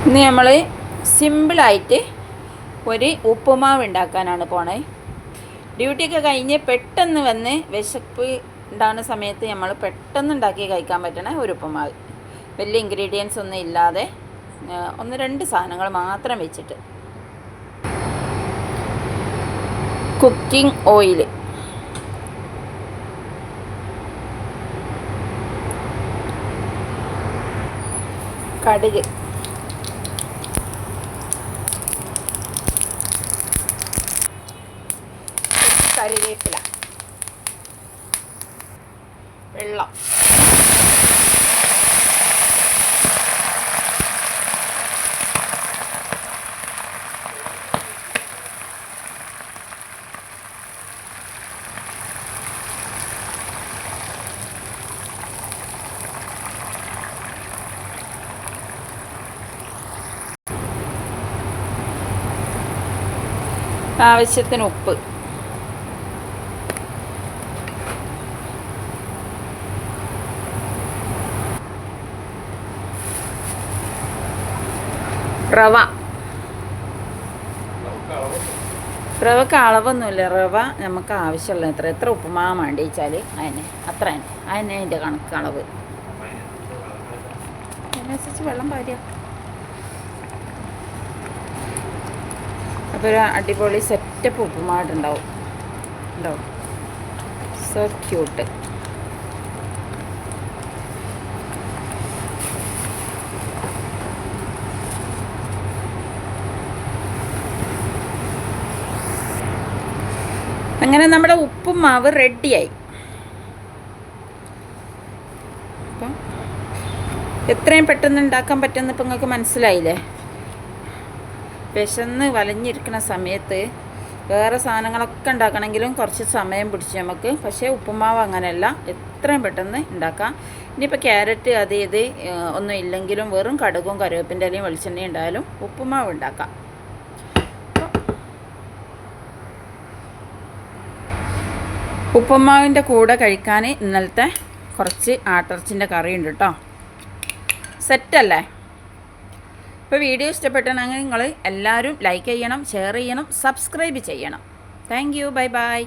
ഇന്ന് നമ്മൾ സിമ്പിളായിട്ട് ഒരു ഉപ്പുമാവ് ഉണ്ടാക്കാനാണ് പോണേ. ഡ്യൂട്ടിയൊക്കെ കഴിഞ്ഞ് പെട്ടെന്ന് വന്ന് വിശപ്പ് ഉണ്ടാകുന്ന സമയത്ത് നമ്മൾ പെട്ടെന്ന് ഉണ്ടാക്കി കഴിക്കാൻ പറ്റണ ഒരു ഉപ്പുമാവ്. വലിയ ഇൻഗ്രീഡിയൻസ് ഒന്നും ഇല്ലാതെ 1-2 സാധനങ്ങൾ മാത്രം വെച്ചിട്ട്. കുക്കിംഗ് ഓയിൽ, കടുക്, കറിവേപ്പില, വെള്ളം, ആവശ്യത്തിന് ഉപ്പ്, റവക്ക് അളവൊന്നുമില്ല. റവ നമുക്ക് ആവശ്യമുള്ള എത്ര ഉപ്പുമാവ് വേണ്ടി വെച്ചാൽ അത്ര അതിനെ അതിൻ്റെ കണക്ക് അളവ് അതിനനുസരിച്ച് വെള്ളം പാരുക. അപ്പോൾ ഒരു അടിപൊളി സെറ്റപ്പ് ഉപ്പുമാവുണ്ടാവും. So cute. അങ്ങനെ നമ്മുടെ ഉപ്പുമാവ് റെഡിയായി. അപ്പം എത്രയും പെട്ടെന്ന് ഉണ്ടാക്കാൻ പറ്റുമെന്ന് ഇപ്പം നിങ്ങൾക്ക് മനസ്സിലായില്ലേ? വിശന്ന് വലഞ്ഞിരിക്കുന്ന സമയത്ത് വേറെ സാധനങ്ങളൊക്കെ ഉണ്ടാക്കണമെങ്കിലും കുറച്ച് സമയം പിടിച്ച് നമുക്ക്. പക്ഷേ ഉപ്പുമാവ് അങ്ങനെയല്ല, എത്രയും പെട്ടെന്ന് ഉണ്ടാക്കാം. ഇനിയിപ്പോൾ ക്യാരറ്റ് അത് ഇത് ഒന്നും ഇല്ലെങ്കിലും വെറും കടുകും കറിവേപ്പിൻ്റെ ഇലയും വെളിച്ചെണ്ണയും ഉണ്ടായാലും ഉപ്പുമാവ് ഉണ്ടാക്കാം. ഉപ്പുമാവിൻ്റെ കൂടെ കഴിക്കാൻ ഇന്നലത്തെ കുറച്ച് ആട്ടിറച്ചിൻ്റെ കറിയുണ്ട് കേട്ടോ. സെറ്റല്ലേ? ഇപ്പോൾ വീഡിയോ ഇഷ്ടപ്പെട്ടാണെങ്കിൽ നിങ്ങൾ എല്ലാവരും ലൈക്ക് ചെയ്യണം, ഷെയർ ചെയ്യണം, സബ്സ്ക്രൈബ് ചെയ്യണം. Thank you. Bye bye.